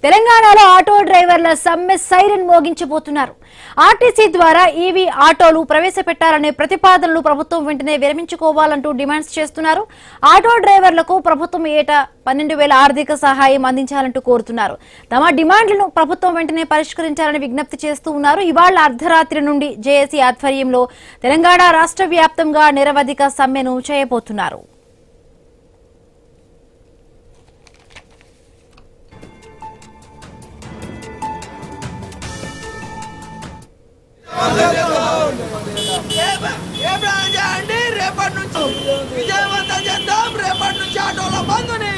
తెలంగాణలో ఆటో డ్రైవర్ల సమ్మె సైరన్ మోగించబోతున్నారు. ఆర్టీసీ ద్వారా ఈవీ ఆటోలు ప్రవేశపెట్టాలనే ప్రతిపాదనలు ప్రభుత్వం వెంటనే విరమించుకోవాలంటూ డిమాండ్స్ చేస్తున్నారు. ఆటో డ్రైవర్లకు ప్రభుత్వం ఏటా 12,000 ఆర్థిక సహాయం అందించాలంటూ కోరుతున్నారు. తమ డిమాండ్లను ప్రభుత్వం వెంటనే పరిష్కరించాలని విజ్ఞప్తి చేస్తూ ఉన్నారు. ఇవాళ అర్ధరాత్రి నుండి జేఏసీ ఆధ్వర్యంలో తెలంగాణ రాష్ట్ర వ్యాప్తంగా నిరవధిక సమ్మెను చేయబోతున్నారు. రేపటి నుంచి విజయవంతం చేద్దాం. రేపటి నుంచి ఆటోల బంధుని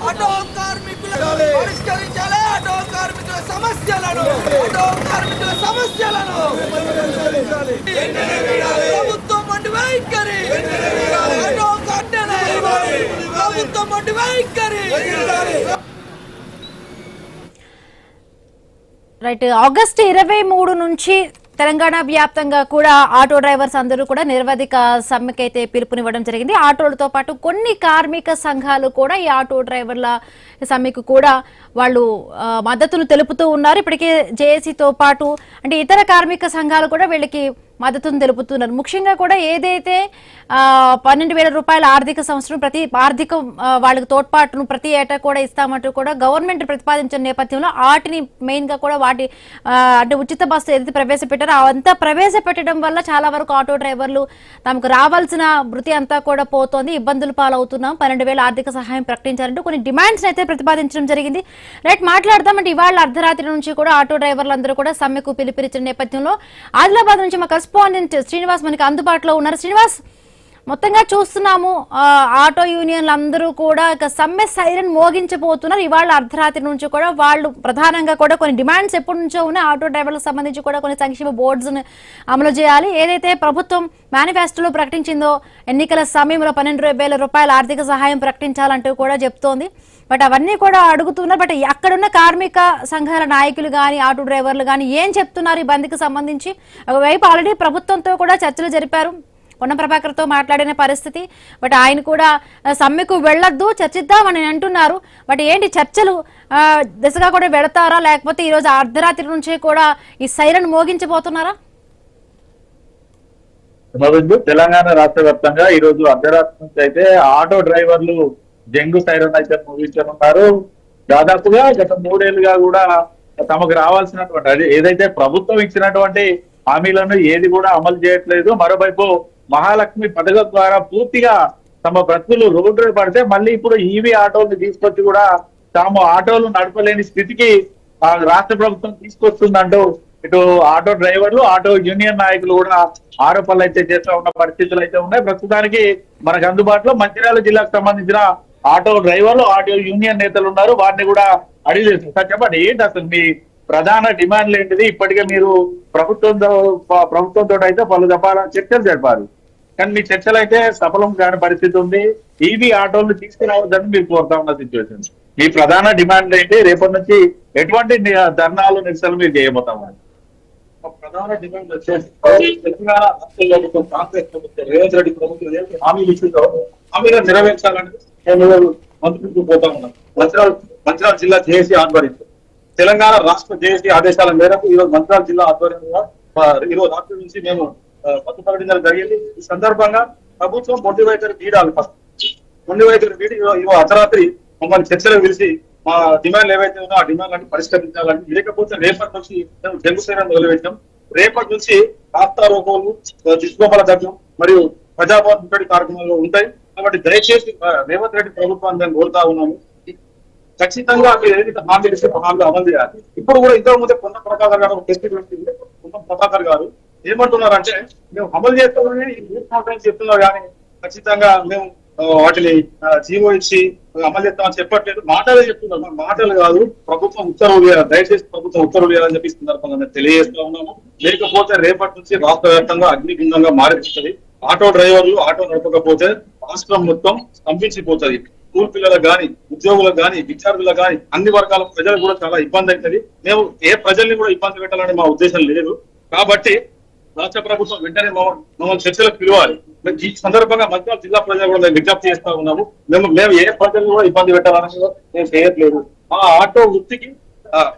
ఆటో కార్మికులను పరిష్కరించాలి. ఆటో కార్మికుల సమస్యలను ప్రభుత్వం వంటి వైఖరి ఆటో కట్టెలు ప్రభుత్వం వంటి వైఖరి. రైట్, ఆగస్టు 23 నుంచి తెలంగాణ వ్యాప్తంగా కూడా ఆటో డ్రైవర్స్ అందరూ కూడా నిరవధిక సమ్మెకైతే పిలుపునివ్వడం జరిగింది. ఆటోలతో పాటు కొన్ని కార్మిక సంఘాలు కూడా ఈ ఆటో డ్రైవర్ల సమ్మెకు కూడా వాళ్ళు మద్దతును తెలుపుతూ ఉన్నారు. ఇప్పటికే జేఏసీతో పాటు అంటే ఇతర కార్మిక సంఘాలు కూడా వీళ్ళకి మద్దతును తెలుపుతున్నారు. ముఖ్యంగా కూడా ఏదైతే 12,000 రూపాయల ఆర్థిక సంవత్సరం ప్రతి ఆర్థిక వాళ్ళకి తోడ్పాటును ప్రతి ఏటా కూడా ఇస్తామంటూ కూడా గవర్నమెంట్ ప్రతిపాదించిన నేపథ్యంలో వాటిని మెయిన్ గా కూడా వాటి అంటే ఉచిత బస్సు ఏదైతే ప్రవేశపెట్టారో అవంతా ప్రవేశపెట్టడం వల్ల చాలా వరకు ఆటో డ్రైవర్లు తమకు రావాల్సిన వృత్తి అంతా కూడా పోతోంది, ఇబ్బందులు పాలవుతున్నాం, 12,000 ఆర్థిక సహాయం ప్రకటించారంటూ కొన్ని డిమాండ్స్ అయితే ప్రతిపాదించడం జరిగింది. రైట్, మాట్లాడదామంటే ఇవాళ అర్ధరాత్రి నుంచి కూడా ఆటో డ్రైవర్లందరూ కూడా సమ్మెకు పిలుపునిచ్చిన నేపథ్యంలో ఆదిలాబాద్ నుంచి మా కరెస్పాండెంట్ శ్రీనివాస్ మనకి అందుబాటులో ఉన్నారు. శ్రీనివాస్, మొత్తంగా చూస్తున్నాము ఆటో యూనియన్లు అందరూ కూడా సమ్మె సైరన్ మోగించబోతున్నారు. ఇవాళ అర్ధరాత్రి నుంచి కూడా వాళ్ళు ప్రధానంగా కూడా కొన్ని డిమాండ్స్ ఎప్పటి నుంచో ఉన్నాయి. ఆటో డ్రైవర్లకు సంబంధించి కూడా కొన్ని సంక్షేమ బోర్డ్స్ అమలు చేయాలి. ఏదైతే ప్రభుత్వం మేనిఫెస్టోలో ప్రకటించిందో ఎన్నికల సమయంలో 12,000 రూపాయల ఆర్థిక సహాయం ప్రకటించాలంటూ కూడా చెప్తోంది. బట్ అవన్నీ కూడా అడుగుతున్నారు. బట్ అక్కడున్న కార్మిక సంఘాల నాయకులు కానీ ఆటో డ్రైవర్లు కానీ ఏం చెప్తున్నారు ఈ బంద్కి సంబంధించి? ఒకవైపు ఆల్రెడీ ప్రభుత్వంతో కూడా చర్చలు జరిపారు, పొన్నం ప్రభాకర్తో మాట్లాడిన పరిస్థితి. బట్ ఆయన కూడా సమ్మెకు వెళ్లొద్దు, చర్చిద్దామని అంటున్నారు. బట్ ఏంటి చర్చలు దిశగా కూడా వెళతారా, లేకపోతే ఈ రోజు అర్ధరాత్రి నుంచే కూడా ఈ సైరన్ మోగించబోతున్నారా? తెలంగాణ రాష్ట్ర వ్యాప్తంగా ఈ రోజు అర్ధరాత్రి నుంచి అయితే ఆటో డ్రైవర్లు జంగు సైరన్ అయితే మోగించనున్నారు. దాదాపుగా గత 3 ఏళ్లుగా కూడా తమకు రావాల్సినటువంటి అది ఏదైతే ప్రభుత్వం ఇచ్చినటువంటి హామీలను ఏది కూడా అమలు చేయట్లేదు. మరోవైపు మహాలక్ష్మి పథకం ద్వారా పూర్తిగా తమ బ్రతుకులు రోడ్డు పడితే మళ్ళీ ఇప్పుడు ఈవీ ఆటోలు తీసుకొచ్చి కూడా తాము ఆటోలు నడపలేని స్థితికి రాష్ట్ర ప్రభుత్వం తీసుకొస్తుందంటూ ఇటు ఆటో డ్రైవర్లు ఆటో యూనియన్ నాయకులు కూడా ఆరోపణలు అయితే చేస్తూ ఉన్న పరిస్థితులు అయితే ఉన్నాయి. ప్రస్తుతానికి మనకు అందుబాటులో మంచిర్యాల జిల్లాకు సంబంధించిన ఆటో డ్రైవర్లు ఆటో యూనియన్ నేతలు ఉన్నారు. వారిని కూడా అడిగి సార్ చెప్పండి, ఏంటి అసలు మీ ప్రధాన డిమాండ్లు ఏంటిది? ఇప్పటికే మీరు ప్రభుత్వంతో అయితే పలు దఫాల చర్చలు జరిపారు, కానీ మీ చర్చలు అయితే సఫలం కాని పరిస్థితి ఉంది. ఈవీ ఆటోలు తీసుకురావద్దని మీరు కోరుతా ఉన్న సిచ్యువేషన్. మీ ప్రధాన డిమాండ్ ఏంటి? రేపటి నుంచి ఎటువంటి ధర్నాలు నిరసనలు మీరు చేయబోతామని? ప్రధాన డిమాండ్ వచ్చేసి తెలంగాణ రాష్ట్ర ప్రభుత్వం కాంగ్రెస్ ప్రభుత్వం రేవంత్ రెడ్డి ప్రభుత్వం హామీలు ఇచ్చిందో హామీలను నెరవేర్చాలని మంత్రులకు పోతా ఉన్నాం. మంచిర్యాల జిల్లా జేఏసీ ఆధ్వర్యంలో తెలంగాణ రాష్ట్ర జేఏసీ ఆదేశాల మేరకు ఈ రోజు మంచిర్యాల జిల్లా ఆధ్వర్యంలో ఈ రోజు రాత్రి నుంచి మేము పట్టు ప్రకటించడం జరిగింది. ఈ సందర్భంగా ప్రభుత్వం మొండి వైఖరి వీడాలి. మొండి వైఖరి వీడి ఈరోజు అర్ధరాత్రి మమ్మల్ని చర్చలు పిలిచి మా డిమాండ్లు ఏవైతే ఉన్నా ఆ డిమాండ్లన్నీ పరిష్కరించాలని, లేకపోతే రేపటి నుంచి మేము జంగు సైరన్ మొదలుపెట్టాం. రేపటి నుంచి రాస్తా రోకోలు, దిశగోపాల దగ్గర మరియు ప్రజాభవన్ ముట్టడి కార్యక్రమాలు ఉంటాయి. కాబట్టి దయచేసి రేవంత్ రెడ్డి ప్రభుత్వాన్ని మేము కోరుతా ఉన్నాము, ఖచ్చితంగా మీరు ఏదైతే హామీలు ఇస్తే హామీలు అమలు చేయాలి. ఇప్పుడు కూడా ఇంతకు ముందే పొన్నం ప్రభాకర్ గారు పొన్నం ప్రభాకర్ గారు ఏమంటున్నారంటే మేము అమలు చేస్తామని చెప్తున్నారు, కానీ ఖచ్చితంగా మేము వాటిని జీవో ఇచ్చి అమలు చేస్తామని చెప్పట్లేదు. మాటలే చెప్తున్నారు, మాటలు కాదు. ప్రభుత్వం ఉత్తర్వులు చేయాలి, దయచేసి ప్రభుత్వం ఉత్తర్వులు చేయాలని చెప్పి సందర్భంగా మేము తెలియజేస్తా ఉన్నాము. లేకపోతే రేపటి నుంచి రాష్ట్ర వ్యాప్తంగా అగ్నిగుండంగా మారిపోతుంది. ఆటో డ్రైవర్లు ఆటో నడపకపోతే రాష్ట్రం మొత్తం స్తంభించిపోతుంది. స్కూల్ పిల్లలకు కానీ, ఉద్యోగులకు కానీ, విద్యార్థులకు కానీ, అన్ని వర్గాల ప్రజలకు కూడా చాలా ఇబ్బంది అవుతుంది. మేము ఏ ప్రజల్ని కూడా ఇబ్బంది పెట్టాలని మా ఉద్దేశం లేదు. కాబట్టి రాష్ట్ర ప్రభుత్వం వెంటనే మమ్మల్ని చర్చలకు పిలవాలి. ఈ సందర్భంగా మంచిర్యాల జిల్లా ప్రజలు కూడా మేము విజ్ఞప్తి చేస్తా ఉన్నాము. మేము ఏ ప్రజలు కూడా ఇబ్బంది పెట్టాలని మేము చేయట్లేదు. మా ఆటో వృత్తికి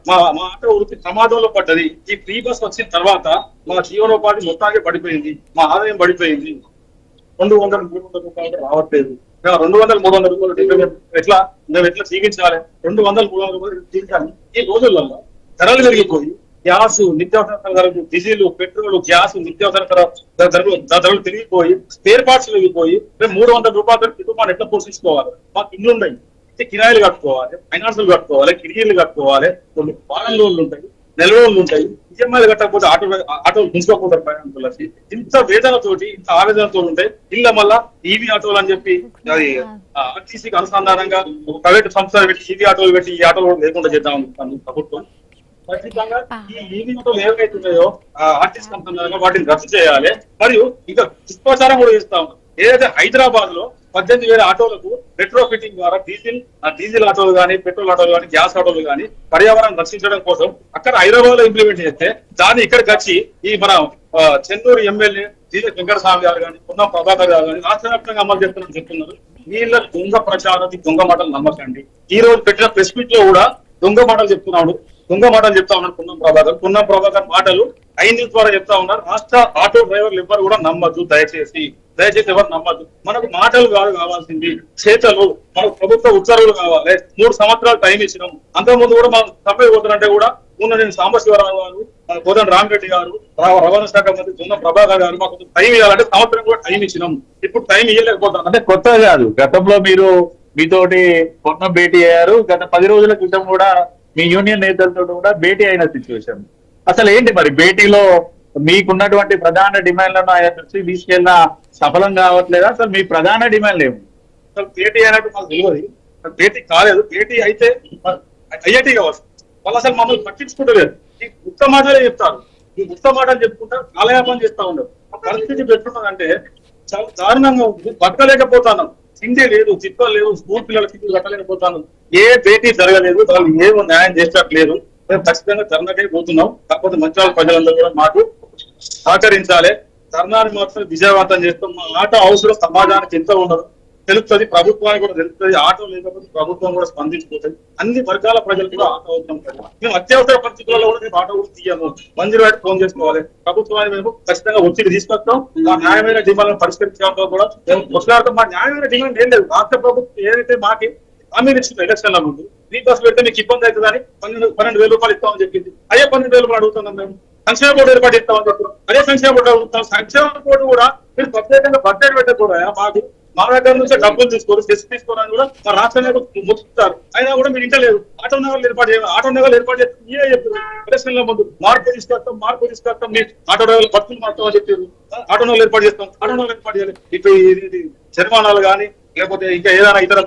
మా ఆటో వృత్తి ప్రమాదంలో పడ్డది. ఈ ఫ్రీ బస్ వచ్చిన తర్వాత మా జీవనోపాధి మొత్తానికి పడిపోయింది, మా ఆదాయం పడిపోయింది. 200-300 రూపాయలు రావట్లేదు. 200-300 రూపాయలు మేము ఎట్లా జీవించాలి? 200-300 రూపాయలు జీవించాలి. ఈ రోజులలో ధరలు పెరిగిపోయి గ్యాస్, నిత్యావసర ధరలు, డీజిల్, పెట్రోల్, గ్యాస్, నిత్యావసర ధరలు పెరిగిపోయి స్పేర్ పార్ట్స్ పెరిగిపోయి మేము 300 రూపాయలు కుటుంబాన్ని ఎట్లా పోషించుకోవాలి? మాకు ఇల్లు ఉన్నాయి, కిరాయిలు కట్టుకోవాలి, ఫైనాన్సులు కట్టుకోవాలి, కిడిగీలు కట్టుకోవాలి, కొన్ని వారం లోన్లు ఉంటాయి, నెల రోజులు ఉంటాయి. ఈఎంఐలు కట్టకపోతే ఆటోలు ఉంచుకోకపోతారు ప్రయాణికులకి. ఇంత వేదనతోటి, ఇంత ఆవేదనతో ఉంటాయి. ఇళ్ళ మళ్ళా ఈవీ ఆటోలు అని చెప్పి అది ఆర్టీసీకి అనుసంధానంగా ఒక ప్రైవేట్ సంస్థ పెట్టి ఈవీ ఆటోలు పెట్టి ఈ ఆటోలు లేకుండా చేద్దాం అనుకుంటాను ప్రభుత్వం. ఖచ్చితంగా ఈ ఈవీ ఆటోలు ఏవైతే ఉన్నాయో ఆర్టీసీ అనుసంధానంగా వాటిని రద్దు చేయాలి. మరియు ఇంకా దుష్ప్రచారం కూడా చేస్తా ఉన్నాం. ఏదైతే హైదరాబాద్ లో 18,000 ఆటోలకు రెట్రో ఫిట్టింగ్ ద్వారా డీజిల్ ఆటోలు కానీ, పెట్రోల్ ఆటోలు కానీ, గ్యాస్ ఆటోలు కానీ పర్యావరణం రక్షించడం కోసం అక్కడ హైదరాబాద్ లో ఇంప్లిమెంట్ చేస్తే దాన్ని ఇక్కడికి వచ్చి ఈ మన చెన్నూరు ఎమ్మెల్యే జీజే వెంకటస్వామి గారు కానీ, పొన్నం ప్రభాకర్ గారు కానీ రాష్ట్ర వ్యాప్తంగా అమలు చేస్తున్నారని చెప్తున్నారు. వీళ్ళ దొంగ ప్రచారం, దొంగ మాటలు నమ్మకండి. ఈ రోజు పెట్టిన ప్రెస్ మీట్ లో కూడా దొంగ మాటలు చెప్తా ఉన్నాడు పొన్నం ప్రభాకర్ మాటలు ఐదు ద్వారా చెప్తా ఉన్నారు. రాష్ట్ర ఆటో డ్రైవర్లు ఎవరు కూడా నమ్మద్దు, దయచేసి ఎవరు నమ్మద్దు. మనకు మాటలు కావాల్సింది చేతలు. మనకు ప్రభుత్వ ఉత్తర్వులు కావాలి. 3 సంవత్సరాలు టైం ఇచ్చినాం. అంతకుముందు కూడా మనం సమ్మె పోతున్నట్టే కూడా నేను సాంబశివరావు గారు, కోదండ రామిరెడ్డి గారు, రవాణా శాఖ మంత్రి పొన్నం ప్రభాకర్ గారు మాకు టైం ఇవ్వాలంటే సంవత్సరం కూడా టైం ఇచ్చినాం. ఇప్పుడు టైం ఇవ్వలేకపోతాం. అంటే కొత్తగా కాదు, గతంలో మీరు మీతోటి పొన్నం భేటీ అయ్యారు. గత 10 రోజుల క్రితం కూడా మీ యూనియన్ నేతలతో కూడా భేటీ అయిన సిచ్యువేషన్. అసలు ఏంటి మరి భేటీలో మీకున్నటువంటి ప్రధాన డిమాండ్లను ఆయన దృష్టికి తీసుకెళ్ళినా సఫలం కావట్లేదా? అసలు మీ ప్రధాన డిమాండ్లు ఏమి? అసలు భేటీ అయినట్టు మాకు తెలియదు. భేటీ కాలేదు. భేటీ అయితే ఐఐటీ కావచ్చు. వాళ్ళు అసలు మమ్మల్ని పట్టించుకుంటలేదు. ఈ గుప్త మాటలే చెప్తారు. ఈ గుప్త మాటలు చెప్పుకుంటారు, కాలయాపన చేస్తా ఉండరు. పరిస్థితి పెట్టుకున్నదంటే చాలా దారుణంగా ఉంది. బతకలేకపోతాను. సిండే లేదు, చిత్తాలు లేదు, స్కూల్ పిల్లలకి కట్టలేకపోతాను. ఏ భేటీ జరగలేదు, వాళ్ళు ఏమో న్యాయం చేసేట్లేదు. మేము ఖచ్చితంగా ధర్నాకే పోతున్నాం. కాకపోతే మంచిర్యాల ప్రజలందరూ కూడా మాకు సహకరించాలి. ధర్నాన్ని మాత్రం విజయవంతం చేస్తాం. మా ఆటో అవసరం సమాజానికి ఎంత ఉండదు తెలుస్తుంది, ప్రభుత్వానికి కూడా తెలుస్తుంది. ఆటో లేకపోతే ప్రభుత్వం కూడా స్పందించిపోతుంది. అన్ని వర్గాల ప్రజలు కూడా ఆటో అవసరం. మేము అత్యవసర పరిస్థితుల్లో కూడా మేము ఆటో కూడా తీయము. మంజూరు వాటికి ఫోన్ చేసుకోవాలి. ప్రభుత్వాన్ని మేము ఖచ్చితంగా ఒత్తిడి తీసుకొస్తాం. మా న్యాయమైన డిమాండ్లను పరిష్కరించడంతో కూడా మేము కొట్లాడతాం. మా న్యాయమైన డిమాండ్ ఏం లేదు. రాష్ట్ర ప్రభుత్వం ఏదైతే మాకి హామీలు ఇచ్చింది ఎలక్షన్ల ముందు, ఫ్రీ బస్ పెడితే మీకు ఇబ్బంది అవుతుందని 12,000 రూపాయలు ఇస్తామని చెప్పింది. అదే 12,000 రూపాయలు అడుగుతున్నాం. మేము సంక్షేమ బోర్డు ఏర్పాటు ఇస్తామని చెప్తున్నాం. అదే సంక్షేమ బోర్డు అడుగుతాం. సంక్షేమ బోర్డు కూడా మీరు ప్రత్యేకంగా బడ్జెట్ పెట్టకూడదు. మాకు మా దగ్గర నుంచి డబ్బులు తీసుకోరు, సెస్ తీసుకోవడానికి కూడా మా రాష్ట్రంలో ముచ్చుతారు. అయినా కూడా మీరు ఇంటలేదు. ఆటో నగర్లు ఏర్పాటు చేయాలి. ఆటో నగర్లు ఏర్పాటు చేస్తే మీరే చెప్పారు ఎలక్షన్ల ముందు మార్పు తీసుకొస్తాం మీరు ఆటో డ్రైవర్లు బతుకులు మారుతామని చెప్పారు. ఆటో నగర్లు ఏర్పాటు చేయాలి. ఇప్పుడు ఇది జరిమానాలు కానీ లేకపోతే ఇంకా ఏదైనా ఇతర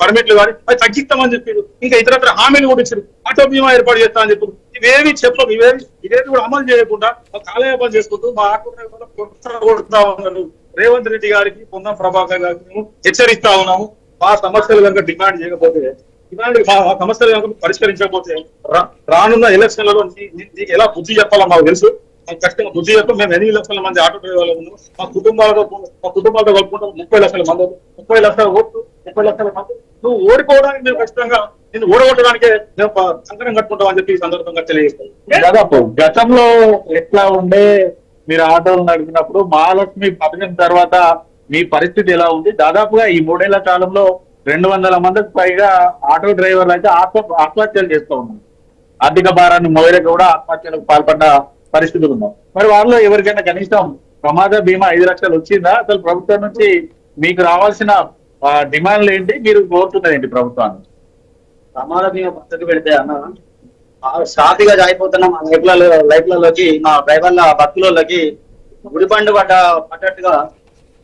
పర్మిట్లు కానీ అది తగ్గిస్తామని చెప్పారు. ఇంకా ఇతర హామీలు కూడా ఇచ్చారు. ఆటో బీమా ఏర్పాటు చేస్తామని చెప్పారు. ఇవేవి చెప్పం. ఇవేవి కూడా అమలు చేయకుండా కాలయాపన చేసుకుంటూ మా ఆటో కొడుతా ఉన్నారు. రేవంత్ రెడ్డి గారికి, పొన్నం ప్రభాకర్ గారికి మేము హెచ్చరిస్తా ఉన్నాము. మా సమస్యలు కనుక డిమాండ్ చేయకపోతే, మా సమస్యలు కనుక పరిష్కరించకపోతే రానున్న ఎలక్షన్లలో నీకు ఎలా బుద్ధి చెప్పాలో మాకు తెలుసు. ఖచ్చితంగా బుద్ధి చెప్పి మేము 8 లక్షల మంది ఆటో డ్రైవర్లు ఉన్నాము. మా కుటుంబాలతో కలుపుకుంటాం 30 లక్షల మంది, 30 లక్షల ఓట్లు, 30 లక్షల మంది. నువ్వు ఓడిపోవడానికి మేము ఖచ్చితంగా నిన్ను ఓడగొట్టడానికే మేము సంకటం కట్టుకుంటాం అని చెప్పి ఈ సందర్భంగా తెలియజేస్తాం. దాదాపు గతంలో ఎట్లా ఉండే మీరు ఆటోలు నడిపినప్పుడు, మహాలక్ష్మి పథకం తర్వాత మీ పరిస్థితి ఎలా ఉంది? దాదాపుగా ఈ 3 ఏళ్ల కాలంలో 200 మందికి పైగా ఆటో డ్రైవర్లు అయితే ఆత్మహత్యలు చేస్తూ ఉన్నారు. ఆర్థిక భారాన్ని మోయలేక కూడా ఆత్మహత్యలకు పాల్పడ్డ పరిస్థితులు ఉన్నాయి. మరి వాళ్ళు ఎవరికైనా కనీసం ప్రమాద బీమా 5 లక్షలు వచ్చిందా? అసలు ప్రభుత్వం నుంచి మీకు రావాల్సిన డిమాండ్లు ఏంటి? మీరు కోరుతున్నది ఏంటి ప్రభుత్వాన్ని? ప్రమాద బీమా పద్ధతి పెడితే అన్న సాఫీగా జారిపోతున్న మా లైఫ్లలోకి మా డ్రైవర్ల భక్తులకి గుడిపండు పడ్డట్టుగా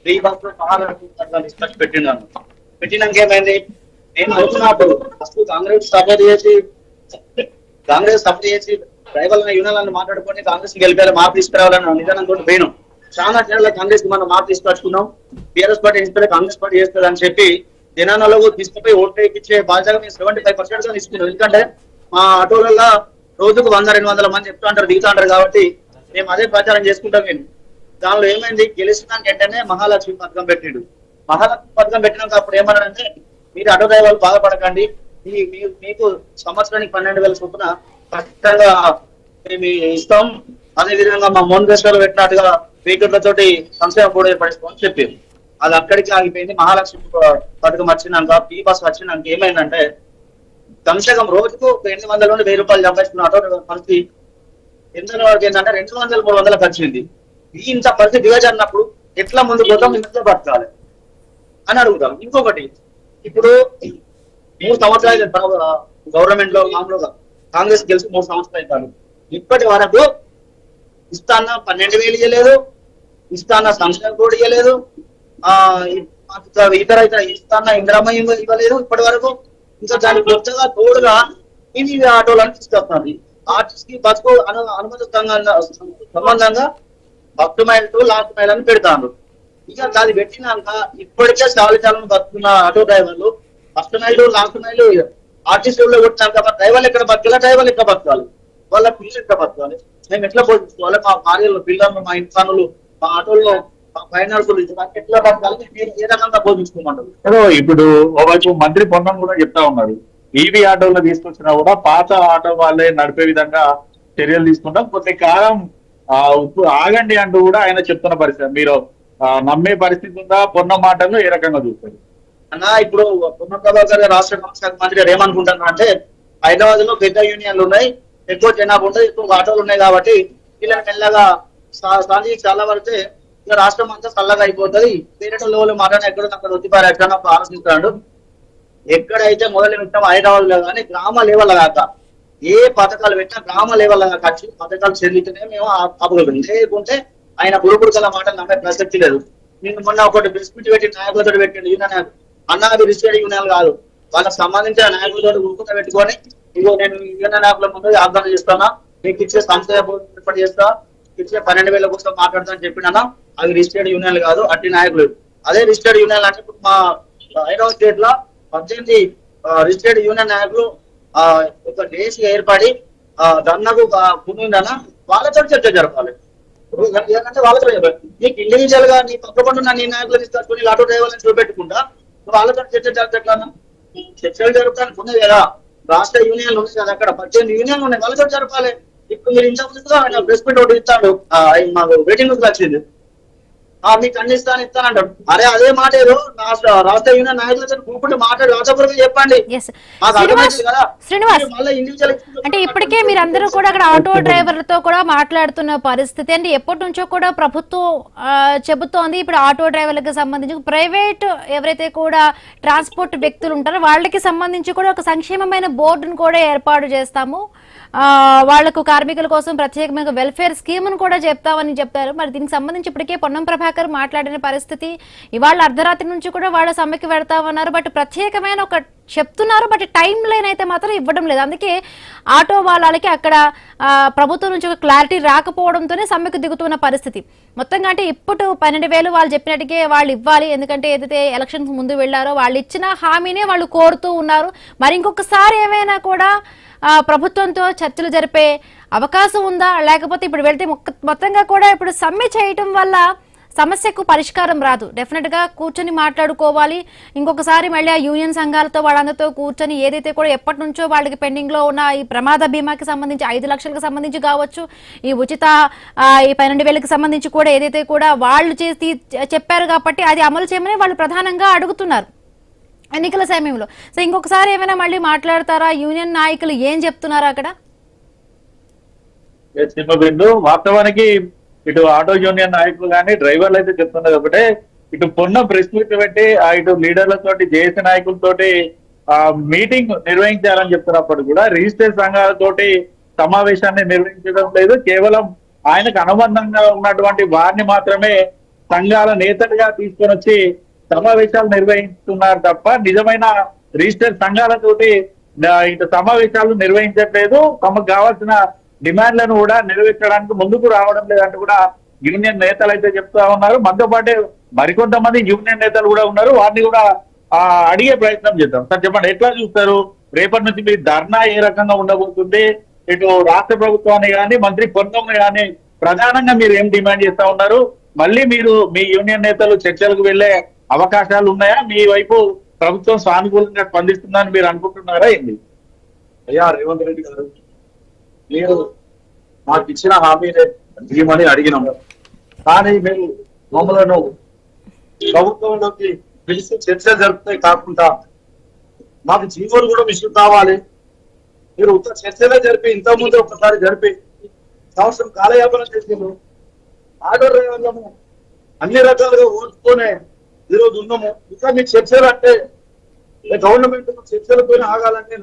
ఫ్రీ బస్ డిస్కస్ పెట్టినాను. పెట్టినాక ఏమైంది? నేను అనుకున్నప్పుడు ఫస్ట్ కాంగ్రెస్ సపోర్ట్ చేసి డ్రైవర్ల యూనియన్లను మాట్లాడుకొని కాంగ్రెస్ గెలిపేలా మార్పు తీసుకురావాలని నిజానంతో పోయినాం. చాలా జనాల కాంగ్రెస్ మనం మార్పు తీసుకొచ్చుకున్నాం. టీఆర్ఎస్ పార్టీ ఇస్తే కాంగ్రెస్ పార్టీ చేస్తుంది అని చెప్పి జనాలలో తీసుకుపోయి ఓట్లు ఇచ్చే బాధ్యత మేము 75% తీసుకున్నాం. ఎందుకంటే మా ఆటోలలో రోజుకు 100-200 మంది చెప్తూ అంటారు, దిగుతూ అంటారు. కాబట్టి మేము అదే ప్రచారం చేసుకుంటాం. నేను దానిలో ఏమైంది, గెలిచినాక వెంటనే మహాలక్ష్మి పథకం పెట్టిండు. మహాలక్ష్మి పథకం పెట్టినాక అప్పుడు ఏమన్నాడంటే, మీరు ఆటో డ్రైవర్లు బాధపడకండి, మీకు సంవత్సరానికి 12,000 చొప్పున ఖచ్చితంగా మేము ఇస్తాం. అదే విధంగా మా మోహన్ దశలో పెట్టినట్టుగా వెహికల్లతోటి సంక్షేమ బోర్డు ఏర్పడిస్తామని చెప్పారు. అది అక్కడికి ఆగిపోయింది. మహాలక్ష్మి పథకం వచ్చినాక పీ బస్ వచ్చినాక ఏమైందంటే కనీసం రోజుకు 800 నుండి 1000 రూపాయలు సంపాదించుకున్న ఆటో పరిస్థితి ఎంత వరకు ఏంటంటే 200-300 వచ్చింది. ఇంత పరిస్థితి దిగజ అన్నప్పుడు ఎట్లా ముందు పోతాం, ఇంట్లో బతకాలి అని అడుగుతాం. ఇంకొకటి, ఇప్పుడు 3 సంవత్సరాలు గవర్నమెంట్ లో మామూలుగా కాంగ్రెస్ గెలిచి 3 సంవత్సరాలు అవుతారు. ఇప్పటి వరకు ఇస్తాన్న 12,000 ఇవ్వలేదు, ఇస్తాన్న సంక్షేమ బోర్డు ఇవ్వలేదు, ఇతర ఇస్తాన్న ఇంద్రమ్మ ఇవ్వలేదు ఇప్పటి వరకు. ఇంకా దానికి కొత్తగా తోడుగా ఇవి ఆటోలను తీసుకొస్తున్నారు. ఆర్టిస్ట్ కి బస్కు అనుమతి సంబంధంగా first mile to last mile అని పెడతాను. ఇక దాన్ని పెట్టినాక ఇప్పటికే చాలా బతుకున్న ఆటో డ్రైవర్లు first mile to last mile ఆర్టిస్టుల్లో కొట్టినాక డ్రైవర్లు ఎక్కడ బతకాలి, డ్రైవర్లు ఎక్కడ బతకాలి, వాళ్ళ పిల్లలు ఎక్కడ బతకాలి, మేము ఎట్లా పోషించుకోవాలి, మా భార్యలు పిల్లలు మా ఇంట్లో మా ఆటోల్లో మా ఫైనాన్సులు ఎట్లా బతకాలి, మీరు ఏ రకంగా పోషించుకోమంటారు? ఇప్పుడు ఒకవైపు మంత్రి పొన్నం కూడా చెప్తా ఉన్నారు, ఈవీ ఆటోలు తీసుకొచ్చినా కూడా పాత ఆటో వాళ్ళే నడిపే విధంగా చర్యలు తీసుకుంటాం, కొద్ది కాలం ఆగండి అంటూ కూడా ఆయన చెప్తున్న పరిస్థితి. మీరు నమ్మే పరిస్థితి ఉందా? పొన్నం మాటలు ఏ రకంగా చూస్తారు అన్న? ఇప్పుడు పొన్నం ప్రభాకర్ రాష్ట్ర సంస్థ మంత్రి గారు ఏమనుకుంటున్నారు అంటే, హైదరాబాద్ లో పెద్ద యూనియన్లు ఉన్నాయి, ఎక్కువ జనాభా ఉంటుంది, ఎక్కువ ఆటోలు ఉన్నాయి కాబట్టి వీళ్ళని మెల్లగా చాలా పడితే ఇక రాష్ట్రం అంతా చల్లగా అయిపోతుంది. వేరే లెవెల్ మాట్లాడిన ఎక్కడ అక్కడ వృత్తిపారు ఎక్కడ ఆలోచిస్తున్నాడు. ఎక్కడైతే మొదలు పెట్టాం హైదరాబాద్ లో కానీ గ్రామ లెవెల్ కాక ఏ పథకాలు పెట్టినా గ్రామ లెవెల్ ఖర్చు పథకాలు చెల్లితేనే మేము ఆపగలం. లేకుంటే ఆయన బురుబురుకల మాటలు నమ్మే ప్రసక్తి లేదు. నేను మొన్న ఒకటి ప్రెస్ మీట్ పెట్టి నాయకులతో పెట్టండి, యూనియన్ అన్నా అది రిజిస్టర్డ్ యూనియన్ కాదు, వాళ్ళకి సంబంధించిన నాయకులతో గుర్తుగా పెట్టుకొని ఇదిగో నేను యూనియన్ నాయకుల ముందు ఆగ్రహం చేస్తానా, మీకు ఇచ్చే సంస్థ ఏర్పాటు చేస్తా, ఇచ్చే 12,000 కోసం మాట్లాడతా అని చెప్పినా అవి రిజిస్టర్డ్ యూనియన్ కాదు, అట్టి నాయకులు. అదే రిజిస్టర్డ్ యూనియన్ అంటే మా హైదరాబాద్ స్టేట్ లో 18 రిజిస్టర్డ్ యూనియన్ నాయకులు ఒక దేశీ ఏర్పడి ధర్నాకు పుణ్యిందన వాళ్ళతో చర్చ జరపాలి. ఏంటంటే వాళ్ళతో నీకు ఇండివిజువల్ గా నీ పక్కపండు నీ నాయకులు తీసుకొని ఆటో డ్రైవర్లను చూపెట్టకుండా వాళ్ళతో చర్చ జరపట్లా చర్చలు జరుపుతానికి ఉన్నాయి కదా, రాష్ట్ర యూనియన్లు ఉన్నాయి కదా, అక్కడ 18 యూనియన్లు ఉన్నాయి, వాళ్ళతో జరపాలి. ఇప్పుడు మీరు ఇంత ముందుగా ఆయన ప్రెస్ మీట్ ఒకటి ఇస్తాడు, మాకు వెయిటింగ్ లిస్ట్ వచ్చింది, మీకు అన్ని ఇస్తానంటాడు. అరే అదే మాట ఏదో రాష్ట్ర యూనియన్ నాయకులతో కూర్చుంటే మాట్లాడి రాష్ట్రపూర్వకంగా చెప్పండి. శ్రీనివాస్, అంటే ఇప్పటికే మీరందరూ కూడా అక్కడ ఆటో డ్రైవర్లతో కూడా మాట్లాడుతున్న పరిస్థితి, అంటే ఎప్పటి నుంచో కూడా ప్రభుత్వం చెబుతోంది ఇప్పుడు ఆటో డ్రైవర్లకు సంబంధించి ప్రైవేట్ ఎవరైతే కూడా ట్రాన్స్పోర్ట్ వ్యక్తులు ఉంటారో వాళ్ళకి సంబంధించి కూడా ఒక సంక్షేమమైన బోర్డును కూడా ఏర్పాటు చేస్తాము, వాళ్లకు కార్మికుల కోసం ప్రత్యేకమైన వెల్ఫేర్ స్కీమ్ను కూడా చెప్తామని చెప్తారు. మరి దీనికి సంబంధించి ఇప్పటికే పొన్నం ప్రభాకర్ మాట్లాడిన పరిస్థితి, ఇవాళ అర్ధరాత్రి నుంచి కూడా వాళ్ళ సమ్మెకి వెళ్తామన్నారు, బట్ ప్రత్యేకమైన ఒక చెప్తున్నారు, బట్ టైం లైన్ అయితే మాత్రం ఇవ్వడం లేదు. అందుకే ఆటో వాళ్ళకి అక్కడ ప్రభుత్వం నుంచి ఒక క్లారిటీ రాకపోవడంతోనే సమ్మెకు దిగుతున్న పరిస్థితి. మొత్తంగా అంటే ఇప్పుడు 12,000 వాళ్ళు చెప్పినట్టుగా వాళ్ళు ఇవ్వాలి, ఎందుకంటే ఏదైతే ఎలక్షన్స్ ముందు వెళ్లారో వాళ్ళు ఇచ్చిన హామీనే వాళ్ళు కోరుతూ ఉన్నారు. మరి ఇంకొకసారి ఏమైనా కూడా ప్రభుత్వంతో చర్చలు జరిపే అవకాశం ఉందా, లేకపోతే ఇప్పుడు వెళ్తే మొత్తంగా కూడా ఇప్పుడు సమ్మె చేయటం వల్ల సమస్యకు పరిష్కారం రాదు, డెఫినెట్ గా కూర్చొని మాట్లాడుకోవాలి. ఇంకొకసారి మళ్ళీ ఆ యూనియన్ సంఘాలతో వాళ్ళందరితో కూర్చొని ఏదైతే కూడా ఎప్పటి నుంచో వాళ్ళకి పెండింగ్ లో ఉన్న ఈ ప్రమాద బీమాకి సంబంధించి 5 లక్షలకు సంబంధించి కావచ్చు, ఈ ఉచిత ఈ 12,000కి సంబంధించి కూడా ఏదైతే కూడా వాళ్ళు చేసి చెప్పారు కాబట్టి అది అమలు చేయమని వాళ్ళు ప్రధానంగా అడుగుతున్నారు ఎన్నికల సమయంలో. సో ఇంకొకసారి ఏమైనా మళ్ళీ మాట్లాడతారా, యూనియన్ నాయకులు ఏం చెప్తున్నారు అక్కడ? వాస్తవానికి ఇటు ఆటో యూనియన్ నాయకులు కానీ డ్రైవర్లు అయితే చెప్తున్నారు కాబట్టి ఇటు పొన్నం ప్రెస్ మీట్ పెట్టి ఇటు లీడర్లతోటి జేఏసీ నాయకులతోటి మీటింగ్ నిర్వహించాలని చెప్తున్నప్పుడు కూడా రిజిస్టర్ సంఘాలతోటి సమావేశాన్ని నిర్వహించడం లేదు, కేవలం ఆయనకు అనుబంధంగా ఉన్నటువంటి వారిని మాత్రమే సంఘాల నేతలుగా తీసుకొని వచ్చి సమావేశాలు నిర్వహిస్తున్నారు తప్ప నిజమైన రిజిస్టర్ సంఘాలతోటి ఇటు సమావేశాలు నిర్వహించట్లేదు, తమకు కావాల్సిన డిమాండ్లను కూడా నెరవేర్చడానికి ముందుకు రావడం లేదంటూ కూడా యూనియన్ నేతలు అయితే చెప్తా ఉన్నారు. మనతో పాటు మరికొంతమంది యూనియన్ నేతలు కూడా ఉన్నారు, వారిని కూడా అడిగే ప్రయత్నం చేద్దాం. సార్ చెప్పండి, ఎట్లా చూస్తారు రేపటి నుంచి మీ ధర్నా ఏ రకంగా ఉండబోతుంది? ఇటు రాష్ట్ర ప్రభుత్వాన్ని కానీ మంత్రి పొన్నంని కానీ ప్రధానంగా మీరు ఏం డిమాండ్ చేస్తా ఉన్నారు? మళ్ళీ మీరు మీ యూనియన్ నేతలు చర్చలకు వెళ్లే అవకాశాలు ఉన్నాయా? మీ వైపు ప్రభుత్వం సానుకూలంగా స్పందిస్తుందని మీరు అనుకుంటున్నారా ఏంది? అయ్యా రేవంత్ రెడ్డి గారు, మీరు మాకు ఇచ్చిన హామీనే ఇవ్వమని అడిగినాం. కానీ మీరు మమ్మలను ప్రభుత్వంలోకి పిలిచి చర్చలు జరుపుతాయి కాకుండా మాకు జీవోలు కూడా మిషన్ కావాలి. మీరు ఉత్త చర్చలే జరిపి ఇంతకుముందు ఒకసారి జరిపి సంవత్సరం కాలయాపన చేసిండ్రు. ఆటో డ్రైవర్లను అన్ని రకాలుగా ఓర్చుకునే ఈరోజు ఉన్నాము. ఇంకా మీ చర్చలు అంటే గవర్నమెంట్ చర్చల పైన ఆగాలంటే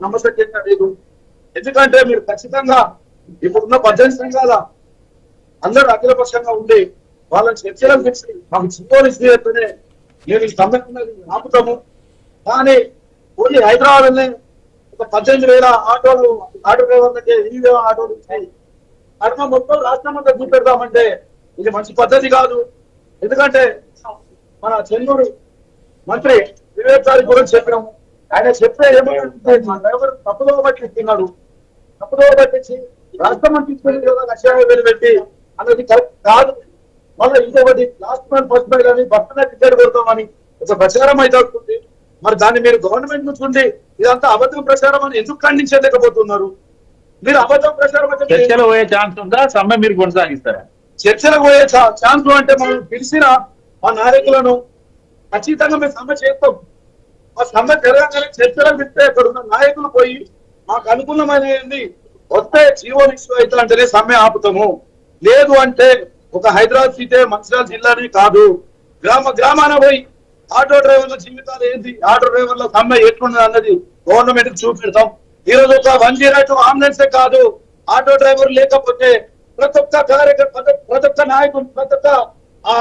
నమ్మశక్యంగా లేదు. ఎందుకంటే మీరు ఖచ్చితంగా ఇప్పుడున్న 18 సంఘాల అందరూ అఖిలపక్షంగా ఉండి వాళ్ళని చర్చలకు తెచ్చి మాకు చిత్తోలు ఇస్తేనే మేము ఈ సమ్మె ఆపుతాము. కానీ ఓన్లీ హైదరాబాద్ ఒక 18,000 ఆటో డ్రైవర్లకి ఈ ఆటోలు ఇచ్చాయి. అట్లా మొత్తం రాష్ట్రం అంతా చూపెడతామంటే ఇది మంచి పద్ధతి కాదు. ఎందుకంటే మన చెన్నూరు మంత్రి వివేక్ గారికి కూడా చెప్పినాము. ఆయన చెప్పే ఏమంటే మా డ్రైవర్ తప్పుదో పట్టిస్తున్నాడు, తప్పుదో పట్టించి రాష్ట్రం తీసుకుని 1,50,000 పెట్టి అన్నది కరెక్ట్ కాదు. మళ్ళీ ఇంకొకటి లాస్ట్ మంత్ ఫస్ట్ బై కానీ భర్తనే టికెట్ కొడతామని ఒక ప్రచారం అయితే అవుతుంది. మరి దాన్ని మీరు గవర్నమెంట్ నుంచి ఉండి ఇదంతా అబద్ధం ప్రచారం అని ఎందుకు ఖండించలేకపోతున్నారు? మీరు అబద్ధం ప్రచారం అంటే చర్చలు పోయే ఛాన్స్ ఉందా? సమ్మె మీరు కొనసాగిస్తారా? చర్చలకు పోయే ఛాన్స్ అంటే మనం పిలిచిన మా నాయకులను ఖచ్చితంగా మేము సమ్మె చేస్తాం. మా సమ్మె జరగానే చర్చలకు పిలిస్తే అక్కడ ఉన్న నాయకులు పోయి మాకు అనుకూలమైనది వస్తే జీవో ఇష్యూ అయితే అంటేనే సమ్మె ఆపుతాము. లేదు అంటే ఒక హైదరాబాద్ సిటీ మంచిర్యాల జిల్లానే కాదు, గ్రామాన పోయి ఆటో డ్రైవర్ల జీవితాలు ఏంటి, ఆటో డ్రైవర్ల సమ్మె ఎట్లున్నది అన్నది గవర్నమెంట్ చూపెడతాం. ఈ రోజు ఒక 108 అంబులెన్సే కాదు, ఆటో డ్రైవర్ లేకపోతే ప్రతి ఒక్క కార్యకర్త, ప్రతి ఒక్క నాయకుడు, ప్రతి ఒక్క ఆ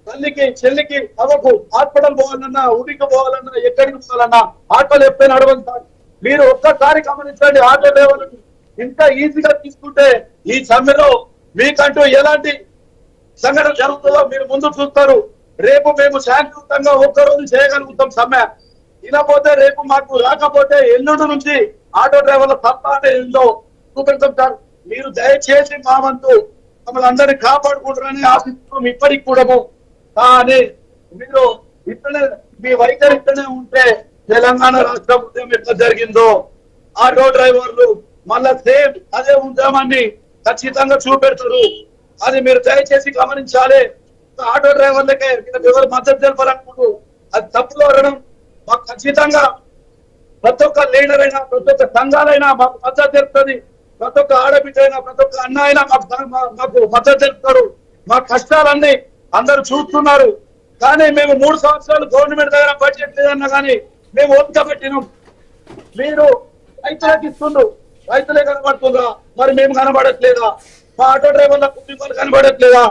తల్లికి చెల్లికి అవ్వకు హాస్పిటల్ పోవాలన్నా, ఊరికి పోవాలన్నా, ఎక్కడికి పోవాలన్నా ఆటోలు ఎప్పుడైనా అడగండి. మీరు ఒక్కసారి గమనించండి, ఆటో డ్రైవర్లు ఇంత ఈజీగా తీసుకుంటే ఈ సమ్మెలో మీకంటూ ఎలాంటి సంఘటన జరుగుతుందో మీరు ముందు చూస్తారు. రేపు మేము శాంతియుతంగా ఒక్కరోజు చేయగలుగుతాం సమ్మె. ఇలా పోతే రేపు మాకు రాకపోతే ఎల్లుండి నుంచి ఆటో డ్రైవర్ల సత్తా అంటే ఏందో చూపెడతాం సార్. మీరు దయచేసి మా వంతు మమ్మల్ని అందరినీ కాపాడుకుంటారని ఆశిస్తున్నాం ఇప్పటికి కూడా. కానీ మీరు ఇట్లనే మీ వైఖరి ఇట్లనే ఉంటే తెలంగాణ రాష్ట్ర ఉద్యమం ఎట్లా జరిగిందో ఆటో డ్రైవర్లు మళ్ళా సేమ్ అదే ఉద్యమాన్ని ఖచ్చితంగా చూపెడతారు. అది మీరు దయచేసి గమనించాలి. ఆటో డ్రైవర్లకే ఎవరు మద్దతు తెలపాలనుకుంటూ అది తప్పులో అనడం మాకు ఖచ్చితంగా ప్రతి ఒక్క లీడర్ అయినా, ప్రతి ఒక్క సంఘాలైనా మాకు మద్దతు తెలుపుతుంది. ప్రతి ఒక్క ఆడబిడ్డ అయినా, ప్రతి ఒక్క అన్న అయినా మాకు మద్దతు తెలుపుతారు. మా కష్టాలన్నీ అందరూ చూస్తున్నారు. కానీ మేము 3 సంవత్సరాలు గవర్నమెంట్ దగ్గర బడ్జెట్ లేదన్నా కానీ మేము ఓపిక పెట్టినాం. మీరు రైతులకు ఇస్తుండ్రు, రైతులే కనబడుతుందా? మరి మేము కనబడట్లేదా? మా ఆటో డ్రైవర్ల కుటుంబాలు కనబడట్లేదా?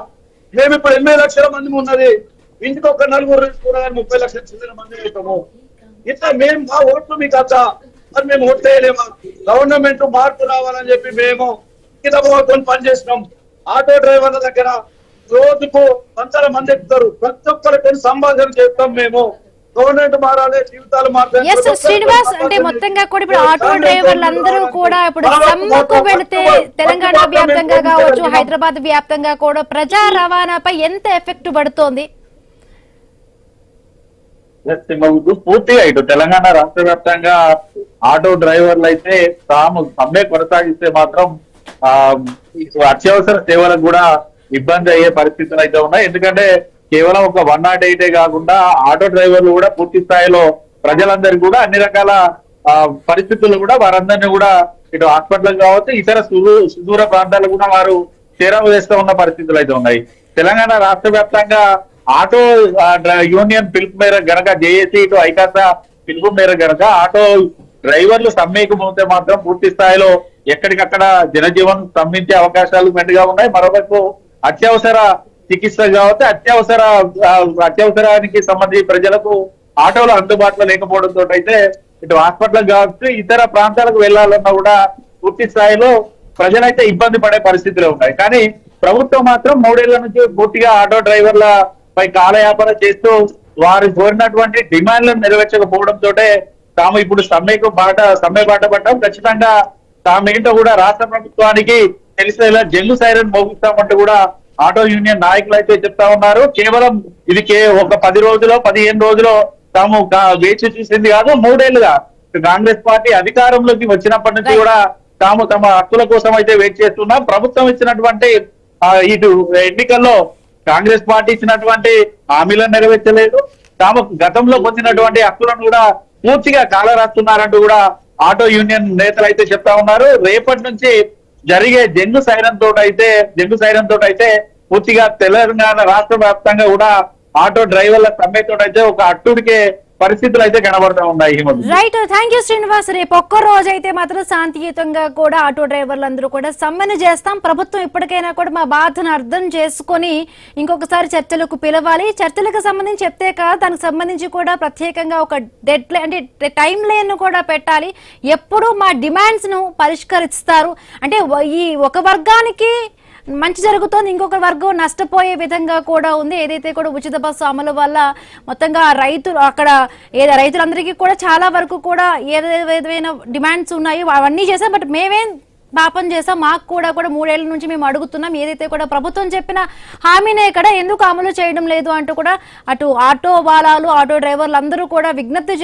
మేము ఇప్పుడు 80 లక్షల మంది ఉన్నది, ఇంటికి ఒక 4 తీసుకున్నా 30 లక్షల చెందిన మంది అవుతాము. ఇట్లా మేము మా ఓట్లు మీకు అద్దా, మరి మేము ఓట్లు వేయలేమా? గవర్నమెంట్ మార్పు రావాలని చెప్పి మేము కింద పనిచేసినాం. ఆటో డ్రైవర్ల దగ్గర రోజుకు 100 మంది ఎక్కుతారు. ప్రతి ఒక్కరికి సంభాషణ చేస్తాం. మేము గవర్నమెంట్ మారాలి, జీవితాలు మారాలి. ఎస్ శ్రీనివాస్, అంటే మొత్తంగా కూడా ఇప్పుడు ఆటో డ్రైవర్లందరూ కూడా ఇప్పుడు సమ్మెకు వెళితే తెలంగాణ వ్యాప్తంగా కావచ్చు, హైదరాబాద్ వ్యాప్తంగా కూడా ప్రజా రవాణాపై ఎంత ఎఫెక్ట్ పడుతోంది? పూర్తిగా ఇటు తెలంగాణ రాష్ట్ర వ్యాప్తంగా ఆటో డ్రైవర్లు అయితే తాము సమ్మె కొనసాగిస్తే మాత్రం అత్యవసర సేవలకు కూడా ఇబ్బంది అయ్యే పరిస్థితులు అయితే ఉన్నాయి. ఎందుకంటే కేవలం ఒక 108 కాకుండా ఆటో డ్రైవర్లు కూడా పూర్తి స్థాయిలో ప్రజలందరికీ కూడా అన్ని రకాల పరిస్థితులు కూడా వారందరినీ కూడా ఇటు హాస్పిటల్ కావచ్చు, ఇతర సుదూర ప్రాంతాలకు కూడా వారు చేరవ చేస్తూ ఉన్న పరిస్థితులు అయితే ఉన్నాయి. తెలంగాణ రాష్ట్ర వ్యాప్తంగా ఆటో యూనియన్ పిలుపు మేరకు గనక, జేఏసీ ఇటు ఐకాస పిలుపు మేరకు గనక ఆటో డ్రైవర్లు సమ్మెకు పోతే మాత్రం పూర్తి స్థాయిలో ఎక్కడికక్కడ జనజీవనం స్తంభించే అవకాశాలు మెండుగా ఉన్నాయి. మరోవైపు అత్యవసర చికిత్స కావచ్చు, అత్యవసరానికి సంబంధించి ప్రజలకు ఆటోలు అందుబాటులో లేకపోవడంతో అయితే ఇటు హాస్పిటల్ కావచ్చు, ఇతర ప్రాంతాలకు వెళ్లాలన్నా కూడా పూర్తి స్థాయిలో ప్రజలైతే ఇబ్బంది పడే పరిస్థితులు ఉన్నాయి. కానీ ప్రభుత్వం మాత్రం 3 ఏళ్ల నుంచి పూర్తిగా ఆటో డ్రైవర్ల పై కాలయాపన చేస్తూ వారు కోరినటువంటి డిమాండ్లను నెరవేర్చకపోవడంతో తాము ఇప్పుడు సమ్మె బాట పడ్డాం. ఖచ్చితంగా తామేంటో కూడా రాష్ట్ర ప్రభుత్వానికి తెలిసేలా జంగు సైరన్ మోగిస్తామంటూ కూడా ఆటో యూనియన్ నాయకులు అయితే చెప్తా ఉన్నారు. కేవలం ఇది ఒక 10 రోజులో 15 రోజులో తాము వేచి చూసింది కాదు. 3 ఏళ్లుగా కాంగ్రెస్ పార్టీ అధికారంలోకి వచ్చినప్పటి నుంచి కూడా తాము తమ హక్కుల కోసం అయితే వెయిట్ చేస్తున్నాం. ప్రభుత్వం ఇచ్చినటువంటి ఇటు ఎన్నికల్లో కాంగ్రెస్ పార్టీ ఇచ్చినటువంటి హామీలను నెరవేర్చలేదు. తాము గతంలో పొందినటువంటి హక్కులను కూడా పూర్తిగా కాలరాస్తున్నారంటూ కూడా ఆటో యూనియన్ నేతలు అయితే చెప్తా ఉన్నారు. రేపటి నుంచి జరిగే జంగు సైరన్ తోటి అయితే పూర్తిగా తెలంగాణ రాష్ట్ర వ్యాప్తంగా కూడా ఆటో డ్రైవర్ల సమ్మెతో అయితే ఒక అట్టుడికే పరిస్థితులు అయితే కనబడతా ఉన్నాయి. Right, thank you Srinivas. రేపు ఒక్క రోజు అయితే మాత్రం శాంతియుతంగా కూడా ఆటో డ్రైవర్లందరూ కూడా సమ్మెను చేస్తాం. ప్రభుత్వం ఇప్పటికైనా కూడా మా బాధను అర్థం చేసుకొని ఇంకొకసారి చర్చలకు పిలవాలి. చర్చలకు సంబంధించి చెప్తే కాదు, దానికి సంబంధించి కూడా ప్రత్యేకంగా ఒక డెడ్ లైన్ అంటే టైం లైన్ కూడా పెట్టాలి. ఎప్పుడు మా డిమాండ్స్ ను పరిష్కరిస్తారు అంటే ఈ ఒక వర్గానికి మంచి జరుగుతోంది, ఇంకొక వర్గం నష్టపోయే విధంగా కూడా ఉంది. ఏదైతే కూడా ఉచిత బస్సు అమలు వల్ల మొత్తంగా రైతులు అక్కడ రైతులందరికీ కూడా చాలా వరకు కూడా ఏదైనా డిమాండ్స్ ఉన్నాయో అవన్నీ చేశాం. బట్ మేమేం పాపం చేసాం, మాకు కూడా 3 ఏళ్ల నుంచి మేము అడుగుతున్నాం. ఏదైతే కూడా ప్రభుత్వం చెప్పిన హామీనే ఇక్కడ ఎందుకు అమలు చేయడం లేదు అంటూ కూడా అటు ఆటో వాలాలు ఆటో డ్రైవర్లు అందరూ కూడా విజ్ఞప్తి